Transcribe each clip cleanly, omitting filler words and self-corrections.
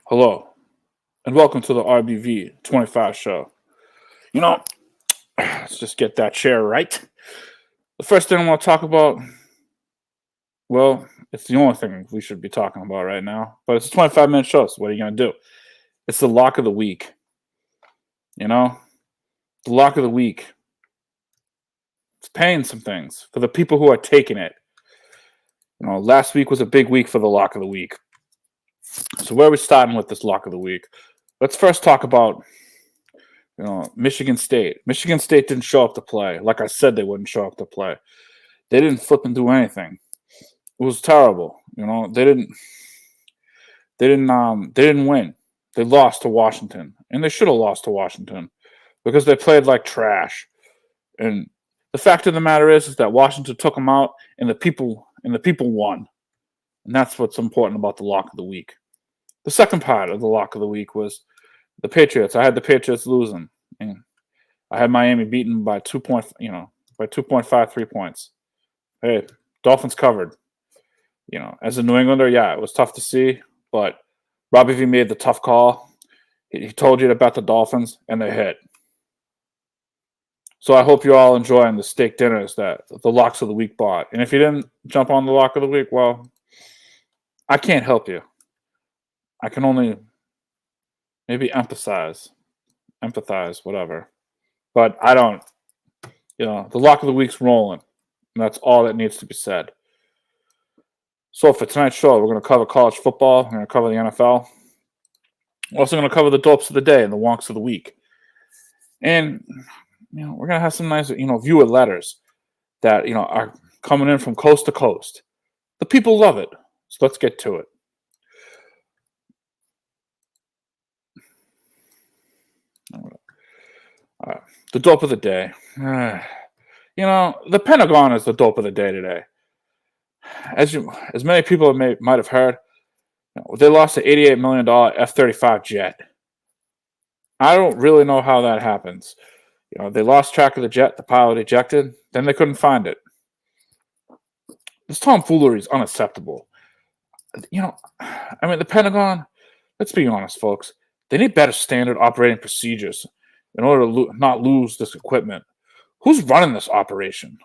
Hello, and welcome to the RBV25 Show. You know, let's just get that chair right. The first thing I want to talk about, well, it's the only thing we should be talking about right now, but it's a 25-minute show, so what are you going to do? It's the lock of the week. You know, the lock of the week. It's paying some things for the people who are taking it. Last week was a big week for the lock of the week. So where are we starting with this lock of the week? Let's first talk about Michigan State. Michigan State didn't show up to play. Like I said, they wouldn't show up to play. They didn't flip and do anything. It was terrible. They didn't win. They lost to Washington, and they should have lost to Washington because they played like trash. And the fact of the matter is that Washington took them out, and the people won. And that's what's important about the lock of the week. The second part of the lock of the week was the Patriots. I had the Patriots losing, and I had Miami beaten by 2.5, 3 points. Hey, Dolphins covered. As a New Englander, yeah, it was tough to see, but Robbie V made the tough call. He told you to bet the Dolphins, and they hit. So I hope you're all enjoying the steak dinners that the locks of the week bought. And if you didn't jump on the lock of the week, well, I can't help you. I can only maybe empathize, whatever. But I don't, the lock of the week's rolling. And that's all that needs to be said. So for tonight's show, we're going to cover college football. We're going to cover the NFL. We're also going to cover the dopes of the day and the wonks of the week. And, we're going to have some nice, viewer letters that, are coming in from coast to coast. The people love it. So let's get to it. The dope of the day. The Pentagon is the dope of the day today. As many people might have heard, they lost an $88 million F-35 jet. I don't really know how that happens. They lost track of the jet, the pilot ejected, then they couldn't find it. This tomfoolery is unacceptable. The Pentagon, let's be honest, folks, they need better standard operating procedures in order to not lose this equipment. Who's running this operation?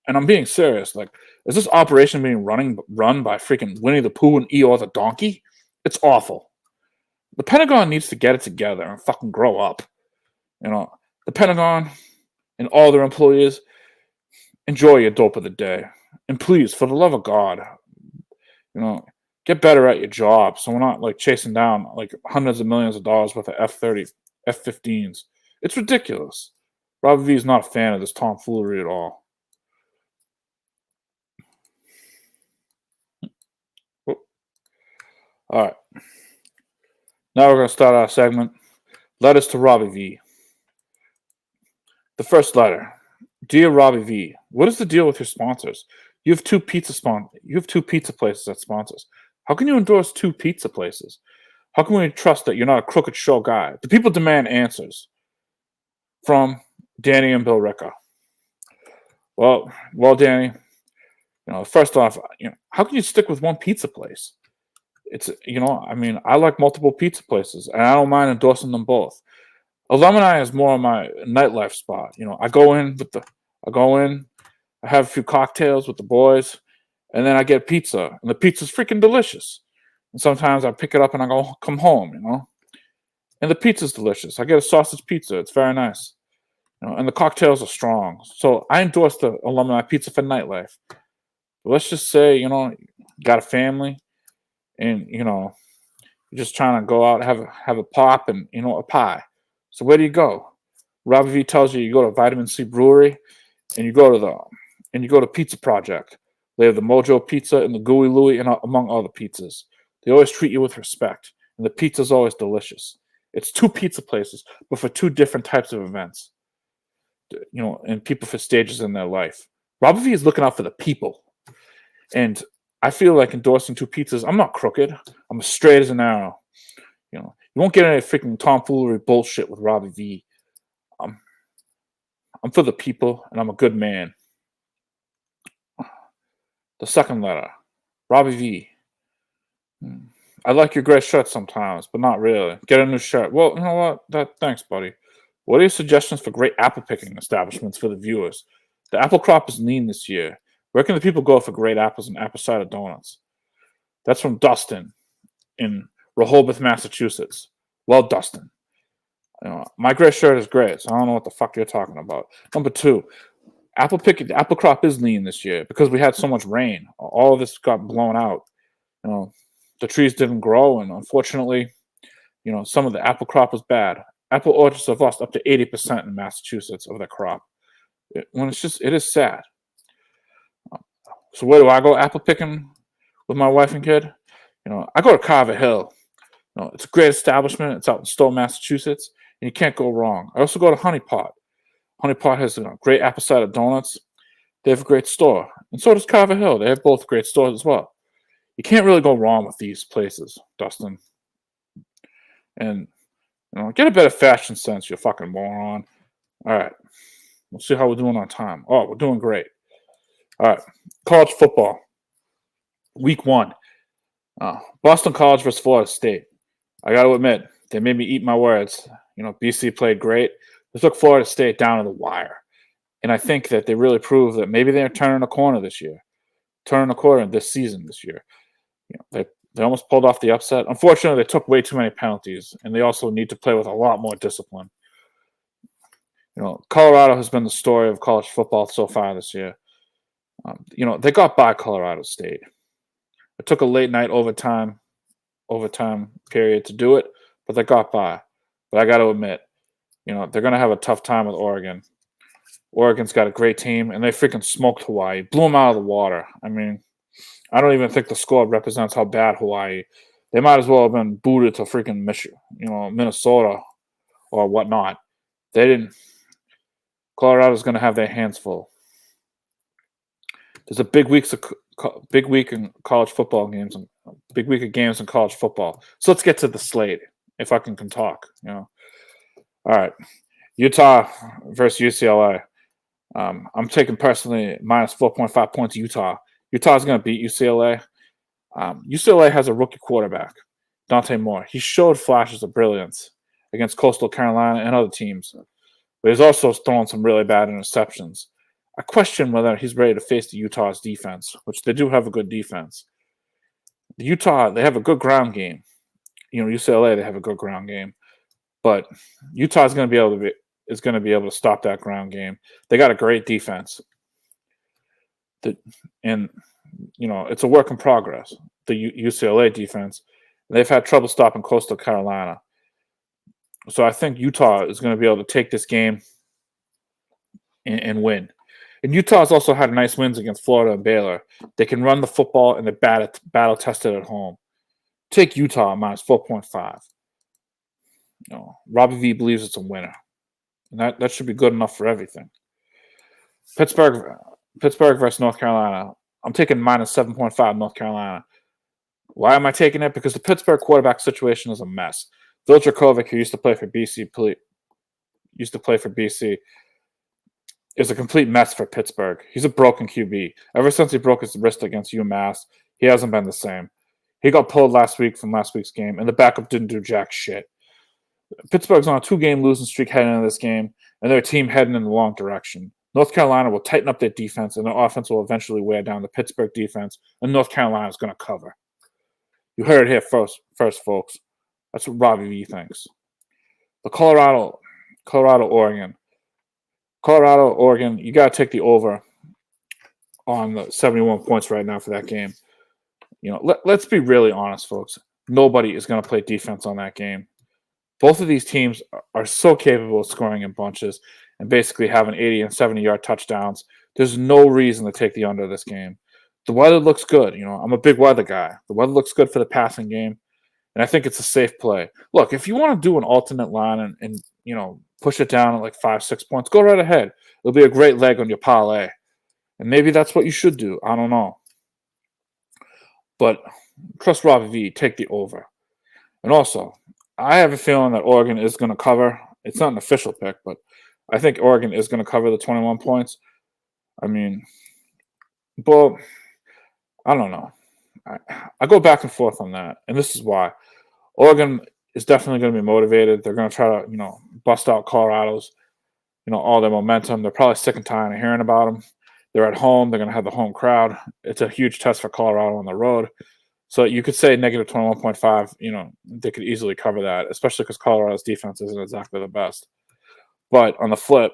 And I'm being serious. Like, is this operation being run by freaking Winnie the Pooh and Eeyore the donkey? It's awful. The Pentagon needs to get it together and fucking grow up. The Pentagon and all their employees, enjoy your dope of the day. And please, for the love of God, get better at your job so we're not like chasing down like hundreds of millions of dollars worth of F-15s. It's ridiculous. Robbie V is not a fan of this tomfoolery at all. All right. Now we're going to start our segment. Letters to Robbie V. The first letter. Dear Robbie V, what is the deal with your sponsors? You have two pizza places that sponsors. How can you endorse two pizza places? How can we trust that you're not a crooked show guy? The people demand answers. From Danny and Bill Ricca. Well, Danny, first off, how can you stick with one pizza place? It's, I like multiple pizza places, and I don't mind endorsing them both. Alumni is more of my nightlife spot. I go in, I have a few cocktails with the boys, and then I get pizza, and the pizza's freaking delicious. And sometimes I pick it up and I come home, and the pizza's delicious. I get a sausage pizza; it's very nice, and the cocktails are strong. So I endorse the Alumni Pizza for nightlife. But let's just say, you got a family, and you're just trying to go out and have a pop and a pie. So where do you go? Robbie V tells you go to Vitamin C Brewery, and you go to Pizza Project. They have the Mojo Pizza and the Gooey Louie, and among other pizzas. They always treat you with respect, and the pizza's always delicious. It's two pizza places, but for two different types of events. And people for stages in their life. Robbie V is looking out for the people, and I feel like endorsing two pizzas. I'm not crooked. I'm as straight as an arrow. You won't get any freaking tomfoolery bullshit with Robbie V. I'm for the people, and I'm a good man. The second letter, Robbie V. I like your gray shirt sometimes, but not really. Get a new shirt. Well, you know what? Thanks, buddy. What are your suggestions for great apple picking establishments for the viewers? The apple crop is lean this year. Where can the people go for great apples and apple cider donuts? That's from Dustin in Rehoboth, Massachusetts. Well, Dustin, my gray shirt is gray, so I don't know what the fuck you're talking about. Number two, the apple crop is lean this year because we had so much rain. All of this got blown out. The trees didn't grow, and unfortunately, some of the apple crop was bad. Apple orchards have lost up to 80% in Massachusetts of their crop. It is sad. So where do I go apple picking with my wife and kid? I go to Carver Hill. It's a great establishment. It's out in Stowe, Massachusetts, and you can't go wrong. I also go to Honey Pot. Honey Pot has great apple cider donuts. They have a great store, and so does Carver Hill. They have both great stores as well. You can't really go wrong with these places, Dustin. And get a better fashion sense, you fucking moron. All right, we'll see how we're doing on time. Oh, we're doing great. All right, college football, week 1. Boston College versus Florida State. I got to admit, they made me eat my words. BC played great. They took Florida State down to the wire. And I think that they really proved that maybe they're turning a corner this year. Turning a corner this season this year. They almost pulled off the upset. Unfortunately, they took way too many penalties, and they also need to play with a lot more discipline. Colorado has been the story of college football so far this year. They got by Colorado State. It took a late night overtime period to do it, but they got by. But I got to admit, they're going to have a tough time with Oregon. Oregon's got a great team, and they freaking smoked Hawaii. Blew them out of the water. I mean, I don't even think the score represents how bad Hawaii. They might as well have been booted to freaking Minnesota or whatnot. They didn't. Colorado's going to have their hands full. There's a big week in college football games, and big week of games in college football. So let's get to the slate, if I can talk. All right, Utah versus UCLA. I'm taking personally minus 4.5 points. Utah's going to beat UCLA. UCLA has a rookie quarterback, Dante Moore. He showed flashes of brilliance against Coastal Carolina and other teams, but he's also thrown some really bad interceptions. I question whether he's ready to face the Utah's defense, which they do have a good defense. Utah, they have a good ground game. UCLA, they have a good ground game, but Utah is going to be able to stop that ground game. They got a great defense. It's a work in progress, the UCLA defense. They've had trouble stopping Coastal Carolina. So I think Utah is going to be able to take this game and win. And Utah's also had nice wins against Florida and Baylor. They can run the football, and they're battle tested at home. Take Utah minus 4.5. Robbie V believes it's a winner. And that should be good enough for everything. Pittsburgh versus North Carolina. I'm taking minus 7.5 North Carolina. Why am I taking it? Because the Pittsburgh quarterback situation is a mess. Phil Dracovic, who used to play for BC, is a complete mess for Pittsburgh. He's a broken QB. Ever since he broke his wrist against UMass, he hasn't been the same. He got pulled last week from last week's game, and the backup didn't do jack shit. Pittsburgh's on a 2-game losing streak heading into this game, and their team heading in the wrong direction. North Carolina will tighten up their defense, and their offense will eventually wear down the Pittsburgh defense, and North Carolina is going to cover. You heard it here first, folks. That's what Robbie V thinks. The Colorado-Oregon. Colorado-Oregon, you got to take the over on the 71 points right now for that game. Let's be really honest, folks. Nobody is going to play defense on that game. Both of these teams are so capable of scoring in bunches and basically having 80 and 70-yard touchdowns. There's no reason to take the under this game. The weather looks good. I'm a big weather guy. The weather looks good for the passing game, and I think it's a safe play. Look, if you want to do an alternate line and push it down at like 5-6 points, go right ahead. It'll be a great leg on your parlay, and maybe that's what you should do. I don't know. But trust Robbie V, take the over. And also, I have a feeling that Oregon is going to cover. It's not an official pick, but I think Oregon is going to cover the 21 points. I mean, but I don't know. I go back and forth on that, and this is why. Oregon is definitely going to be motivated. They're going to try to, bust out Colorado's, all their momentum. They're probably sick and tired of hearing about them. They're at home. They're going to have the home crowd. It's a huge test for Colorado on the road. So you could say negative 21.5, they could easily cover that, especially because Colorado's defense isn't exactly the best. But on the flip,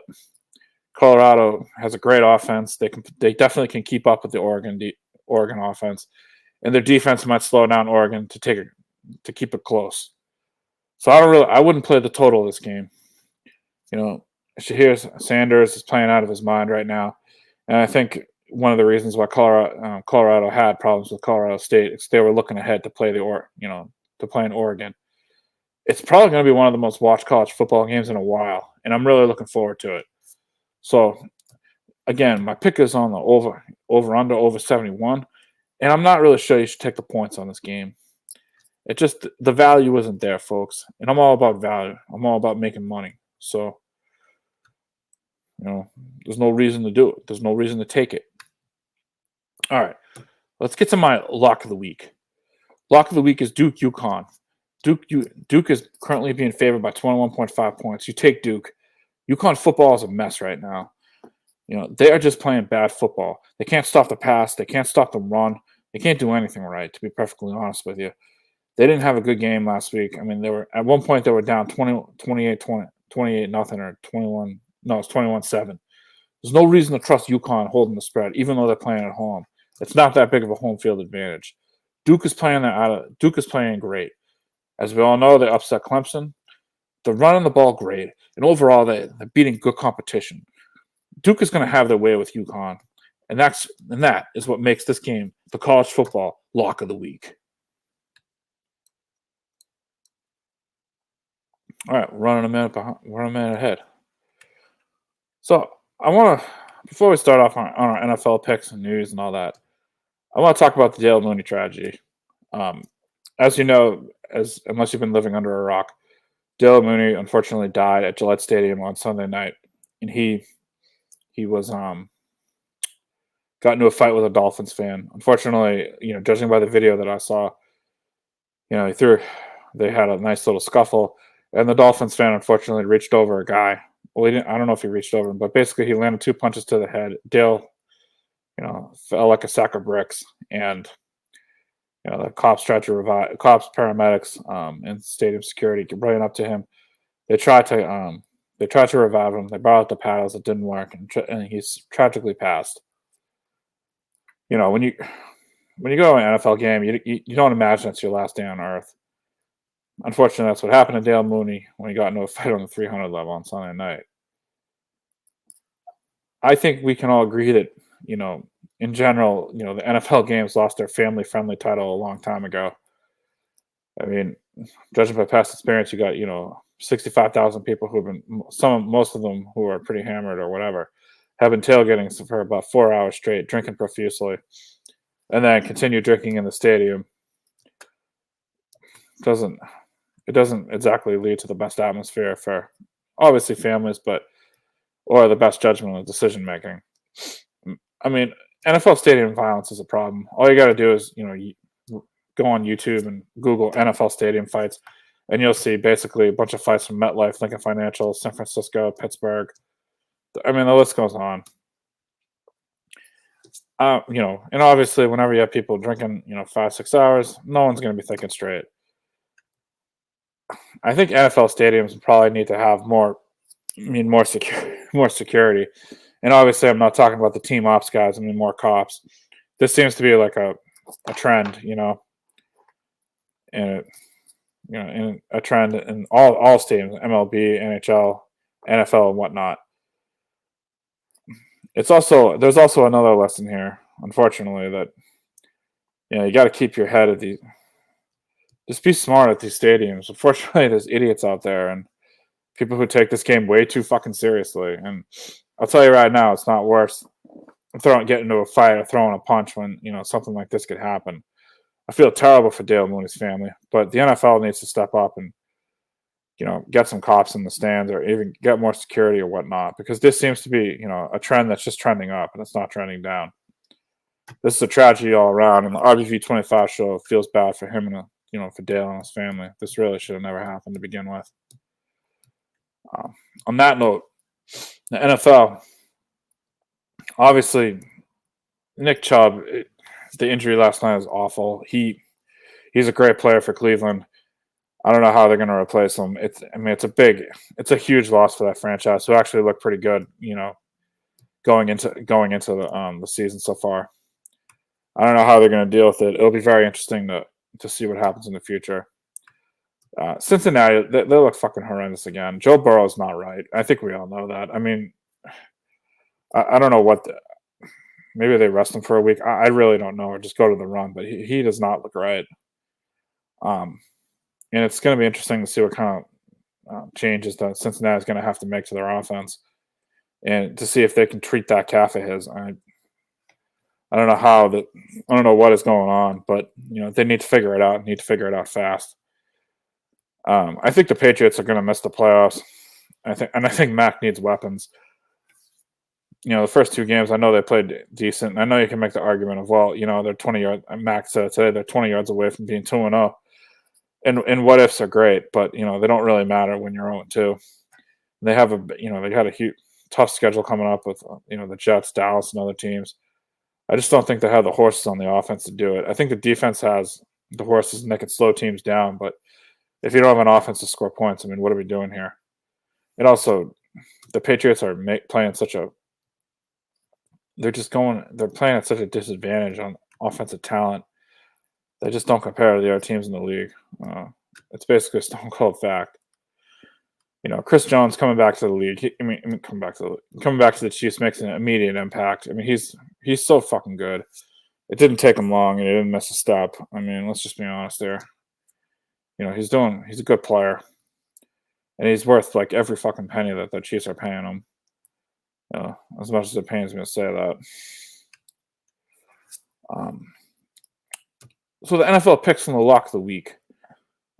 Colorado has a great offense. They definitely can keep up with the Oregon offense, and their defense might slow down Oregon to keep it close. So I wouldn't play the total of this game. Shahir Sanders is playing out of his mind right now, and I think one of the reasons why Colorado had problems with Colorado State is they were looking ahead to play to play in Oregon. It's probably going to be one of the most watched college football games in a while, and I'm really looking forward to it. So, again, my pick is on the over 71, and I'm not really sure you should take the points on this game. It just, the value isn't there, folks, and I'm all about value. I'm all about making money. So, there's no reason to do it. There's no reason to take it. All right, let's get to my lock of the week. Lock of the week is Duke UConn. Duke is currently being favored by 21.5 points. You take Duke. UConn football is a mess right now. They are just playing bad football. They can't stop the pass. They can't stop the run. They can't do anything right, to be perfectly honest with you. They didn't have a good game last week. I mean, they were at one point they were down 28 nothing or 21. No, it's 21-7. There's no reason to trust UConn holding the spread, even though they're playing at home. It's not that big of a home field advantage. Duke is playing great. As we all know, they upset Clemson. They're running the ball great. And overall, they're beating good competition. Duke is going to have their way with UConn. And that is what makes this game the college football lock of the week. All right, we're running a minute ahead. So I want to, before we start off on our NFL picks and news and all that, I want to talk about the Dale Mooney tragedy. As you know, unless you've been living under a rock, Dale Mooney unfortunately died at Gillette Stadium on Sunday night, and he was got into a fight with a Dolphins fan. Unfortunately, judging by the video that I saw, they had a nice little scuffle, and the Dolphins fan unfortunately reached over a guy. Well, I don't know if he reached over him, but basically he landed 2 punches to the head. Dale, fell like a sack of bricks, and the cops tried to revive paramedics, and stadium security running up to him. They tried to revive him. They brought out the paddles. It didn't work, and he's tragically passed. When you go to an NFL game, you don't imagine it's your last day on earth. Unfortunately, that's what happened to Dale Mooney when he got into a fight on the 300 level on Sunday night. I think we can all agree that, in general, the NFL games lost their family-friendly title a long time ago. I mean, judging by past experience, you got, 65,000 people who have been, most of them who are pretty hammered or whatever, have been tailgating for about 4 hours straight, drinking profusely, and then continue drinking in the stadium. It doesn't exactly lead to the best atmosphere for obviously families, or the best judgment of decision making. I mean, NFL stadium violence is a problem. All you got to do is, go on YouTube and Google NFL stadium fights, and you'll see basically a bunch of fights from MetLife, Lincoln Financial, San Francisco, Pittsburgh. I mean, the list goes on. And obviously, whenever you have people drinking, 5-6 hours, no one's going to be thinking straight. I think NFL stadiums probably need to have more security. And obviously, I'm not talking about the team ops guys. I mean, more cops. This seems to be like a trend, and in a trend in all stadiums, MLB, NHL, NFL, and whatnot. There's also another lesson here, unfortunately, that you got to keep your head at these. Just be smart at these stadiums. Unfortunately, there's idiots out there and people who take this game way too fucking seriously. And I'll tell you right now, it's not worse getting into a fight or throwing a punch when something like this could happen. I feel terrible for Dale Mooney's family, but the NFL needs to step up and get some cops in the stands or even get more security or whatnot, because this seems to be a trend that's just trending up and it's not trending down. this is a tragedy all around, and the RBV25 show feels bad for him and for Dale and his family. This really should have never happened to begin with. On that note, the NFL, obviously, Nick Chubb, the injury last night was awful. He's a great player for Cleveland. I don't know how they're going to replace him. It's a huge loss for that franchise, who actually looked pretty good, going into the season so far. I don't know how they're going to deal with it. It'll be very interesting to see what happens in the future. Cincinnati, they look fucking horrendous again. Joe Burrow's not right. I think we all know that. I mean, I don't know what maybe they rest him for a week. I really don't know, or just go to the run, but he does not look right. And it's going to be interesting to see what kind of changes that Cincinnati is going to have to make to their offense, and to see if they can treat that calf of his. I don't know how that. I don't know what is going on, but they need to figure it out. Need to figure it out fast. I think the Patriots are going to miss the playoffs. I think Mac needs weapons. The first two games, I know they played decent. I know you can make the argument of, well, they're 20 yards. Mac said today they're 20 yards away from being 2-0. And what ifs are great, but they don't really matter when you're 0-2. They have they got a huge tough schedule coming up with the Jets, Dallas, and other teams. I just don't think they have the horses on the offense to do it. I think the defense has the horses and they can slow teams down, but if you don't have an offense to score points, what are we doing here? And also, the Patriots are playing such a. They're playing at such a disadvantage on offensive talent. They just don't compare to the other teams in the league. It's basically a stone cold fact. Chris Jones coming back to the league. Coming back to the Chiefs makes an immediate impact. He's so fucking good. It didn't take him long, and he didn't miss a step. Let's just be honest there. He's a good player, and he's worth like every fucking penny that the Chiefs are paying him. As much as it pains me to say that. So the NFL picks from the lock of the week.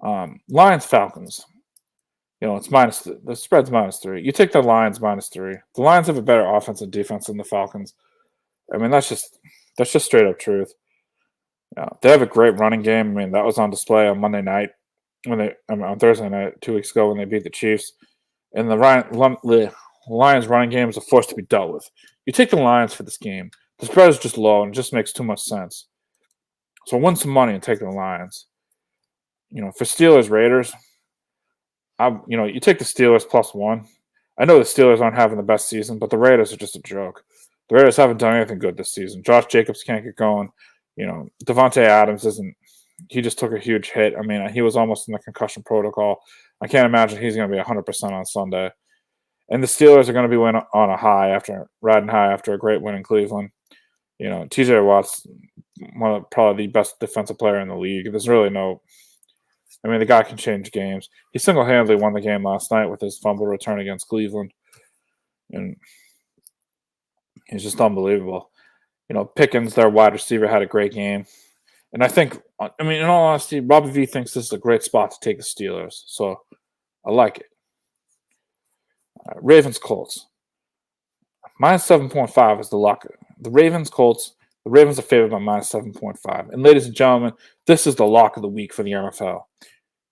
Lions Falcons. It's the spread's -3. You take the Lions -3. The Lions have a better offense and defense than the Falcons. That's just straight up truth. They have a great running game. That was on display on Monday night on Thursday night 2 weeks ago when they beat the Chiefs. And the Lions running game is a force to be dealt with. You take the Lions for this game. The spread is just low and it just makes too much sense. So win some money and take the Lions. For Steelers Raiders, you take the Steelers +1. I know the Steelers aren't having the best season, but the Raiders are just a joke. The Raiders haven't done anything good this season. Josh Jacobs can't get going. Devontae Adams isn't. He just took a huge hit. He was almost in the concussion protocol. I can't imagine he's going to be 100% on Sunday. And the Steelers are going to be riding high after a great win in Cleveland. TJ Watt's probably the best defensive player in the league. There's really no. The guy can change games. He single-handedly won the game last night with his fumble return against Cleveland. And he's just unbelievable. Pickens, their wide receiver, had a great game. And I think, in all honesty, Robbie V thinks this is a great spot to take the Steelers. So I like it. Ravens Colts. -7.5 is the lock. The Ravens Colts. The Ravens are favored by -7.5. And ladies and gentlemen, this is the lock of the week for the NFL.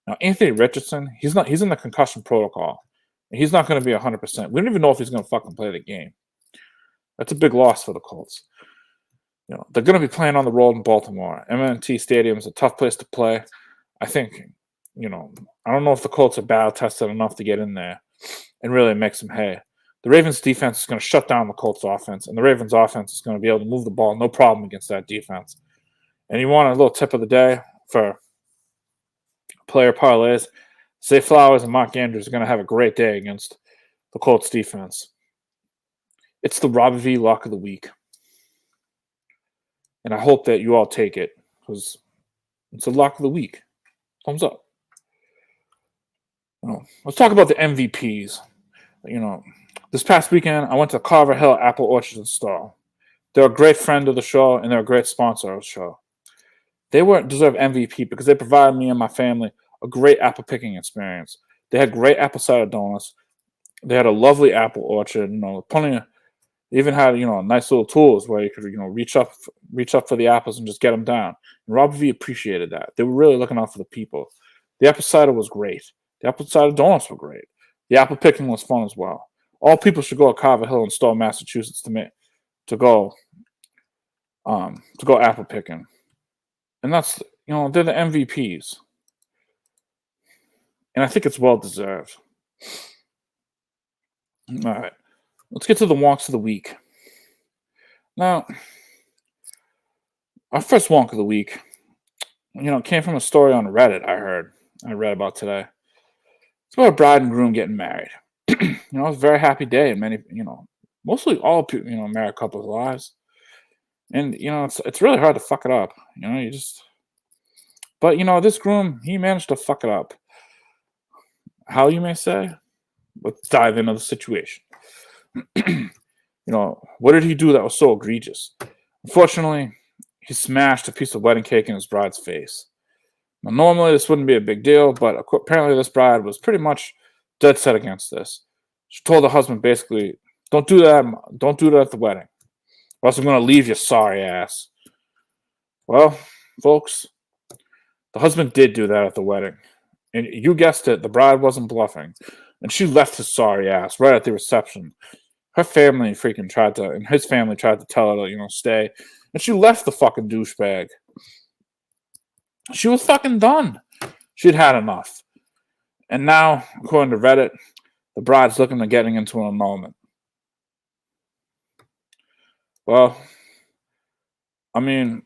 Now, Anthony Richardson, he's in the concussion protocol. And he's not going to be 100%. We don't even know if he's going to fucking play the game. That's a big loss for the Colts. They're going to be playing on the road in Baltimore. M&T Stadium is a tough place to play. I think, I don't know if the Colts are battle-tested enough to get in there and really make some hay. The Ravens defense is going to shut down the Colts offense, and the Ravens offense is going to be able to move the ball no problem against that defense. And you want a little tip of the day for player parlays? Zay Flowers and Mark Andrews are going to have a great day against the Colts defense. It's the Robbie V lock of the week. And I hope that you all take it because it's a lock of the week. Thumbs up. Let's talk about the MVPs. This past weekend, I went to Carver Hill Apple Orchard and Stall. They're a great friend of the show, and they're a great sponsor of the show. They deserve MVP because they provided me and my family a great apple picking experience. They had great apple cider donuts. They had a lovely apple orchard. They even had, nice little tools where you could, reach up for the apples and just get them down. And Robbie V appreciated that. They were really looking out for the people. The apple cider was great. The apple cider donuts were great. The apple picking was fun as well. All people should go to Carver Hill and Stowe, Massachusetts to go apple picking. And that's, they're the MVPs. And I think it's well deserved. All right. Let's get to the wonks of the week. Now, our first wonk of the week, came from a story on Reddit I read about today. It's about a bride and groom getting married. It was a very happy day in many, mostly all, married couples' lives. And, it's really hard to fuck it up. But, this groom, he managed to fuck it up. How, you may say? Let's dive into the situation. What did he do that was so egregious? Unfortunately, he smashed a piece of wedding cake in his bride's face. Now, normally this wouldn't be a big deal, but apparently this bride was pretty much dead set against this. She told the husband basically, "Don't do that. Don't do that at the wedding, or else I'm going to leave your sorry ass." Well, folks, the husband did do that at the wedding, and you guessed it, the bride wasn't bluffing, and she left his sorry ass right at the reception. Her family and his family tried to tell her to, stay. And she left the fucking douchebag. She was fucking done. She'd had enough. And now, according to Reddit, the bride's looking at getting into an annulment. Well, I mean,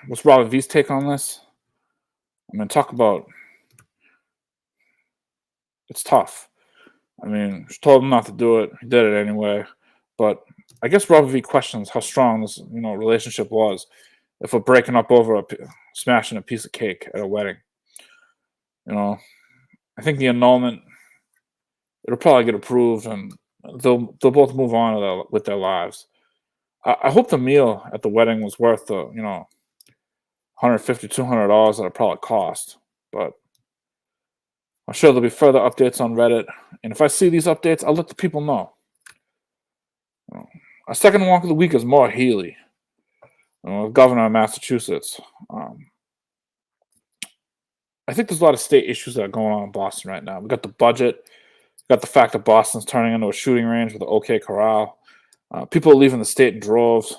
what's Robbie V's take on this? Talk about... It's tough. She told him not to do it. He did it anyway. But I guess Robbie V questions how strong this, relationship was if we're breaking up over smashing a piece of cake at a wedding. I think the annulment, it'll probably get approved and they'll both move on with their lives. I hope the meal at the wedding was worth the, $150, $200 that it probably cost. But I'm sure there'll be further updates on Reddit. And if I see these updates, I'll let the people know. Our second wonk of the week is Maura Healey, governor of Massachusetts. I think there's a lot of state issues that are going on in Boston right now. We got the budget. We got the fact that Boston's turning into a shooting range with the OK Corral. People are leaving the state in droves.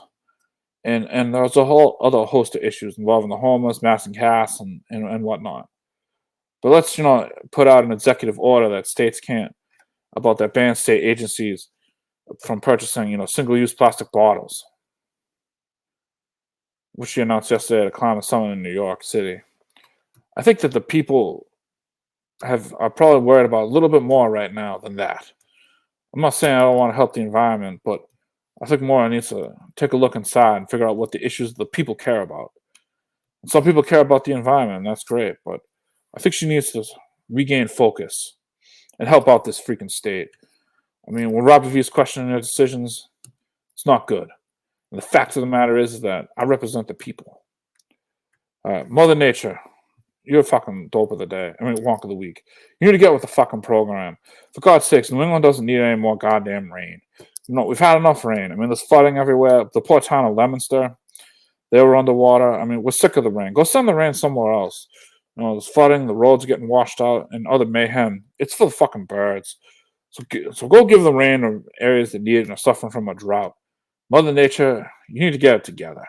And there's a whole other host of issues involving the homeless, mass incasts, and whatnot. But let's, put out an executive order that states can't, about that ban state agencies from purchasing, single-use plastic bottles, which she announced yesterday at a climate summit in New York City. I think that the people are probably worried about a little bit more right now than that. I'm not saying I don't want to help the environment, but I think Maura needs to take a look inside and figure out what the issues the people care about. And some people care about the environment, and that's great, but I think she needs to regain focus and help out this freaking state. When Robbie V is questioning their decisions, it's not good. And the fact of the matter is that I represent the people. Mother Nature, you're a fucking dope of the day. Wonk of the week. You need to get with the fucking program. For God's sakes, New England doesn't need any more goddamn rain. We've had enough rain. There's flooding everywhere. The poor town of Leominster, they were underwater. We're sick of the rain. Go send the rain somewhere else. There's flooding, the roads are getting washed out, and other mayhem. It's for the fucking birds. So go give the rain to areas that need it and are suffering from a drought. Mother Nature, you need to get it together.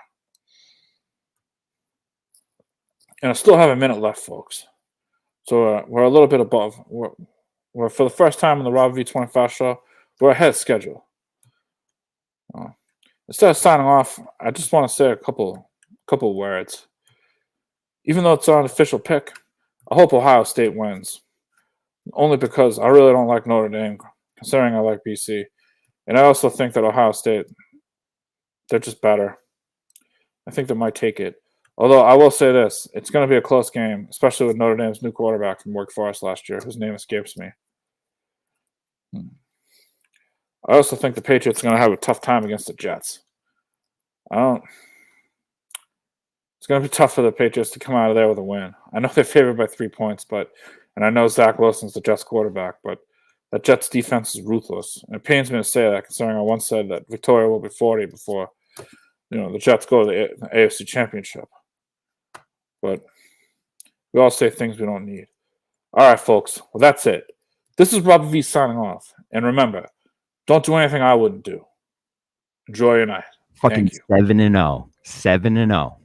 And I still have a minute left, folks. So we're a little bit above. We're for the first time in the RBV25 Show, we're ahead of schedule. Instead of signing off, I just want to say a couple words. Even though it's an unofficial pick, I hope Ohio State wins. Only because I really don't like Notre Dame, considering I like BC. And I also think that Ohio State, they're just better. I think they might take it. Although I will say this, it's going to be a close game, especially with Notre Dame's new quarterback from Wake Forest last year, whose name escapes me. I also think the Patriots are going to have a tough time against the Jets. It's going to be tough for the Patriots to come out of there with a win. I know they're favored by 3 points, and I know Zach Wilson's the Jets quarterback, but That Jets defense is ruthless. And it pains me to say that, considering I once said that Victoria will be 40 before, the Jets go to the AFC Championship. But we all say things we don't need. All right, folks. Well, that's it. This is Robbie V signing off. And remember, don't do anything I wouldn't do. Enjoy your night. Fucking 7-0. 7-0.